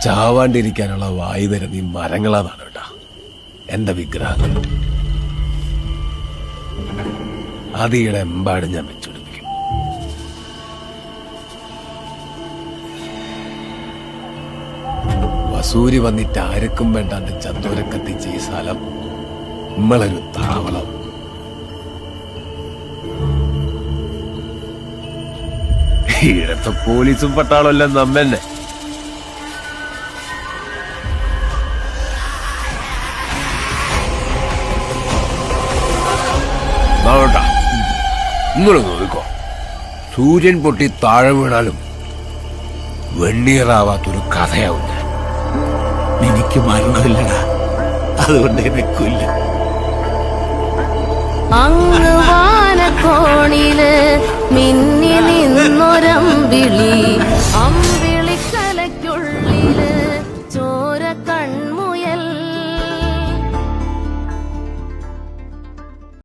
ചാവാണ്ടിരിക്കാനുള്ള വായു തരുന്ന ഈ മരങ്ങളാണ് കേട്ടാ എന്റെ വിഗ്രഹങ്ങൾ. അതിയുടെ എമ്പാടും ഞാൻ വെച്ചുപിടിപ്പിക്കും. വസൂരി വന്നിട്ട് ആർക്കും വേണ്ടാണ്ട് ചത്തോരെ കത്തിച്ച ഈ സ്ഥലം നമ്മളൊരു താവളം. ഇടത്തെ പോലീസും പട്ടാളം എല്ലാം നമ്മന്നെ. നിങ്ങൾ നോക്കോ, സൂര്യൻ പൊട്ടി താഴെ വീണാലും വെണ്ണീറാവാത്തൊരു കഥയാവും ഞാൻ. എനിക്ക് മരണമില്ലടാ, അതുകൊണ്ട് വെക്കില്ല. അങ്ങ് വാനക്കോണില് മിന്നി നിന്നൊരമ്പിളി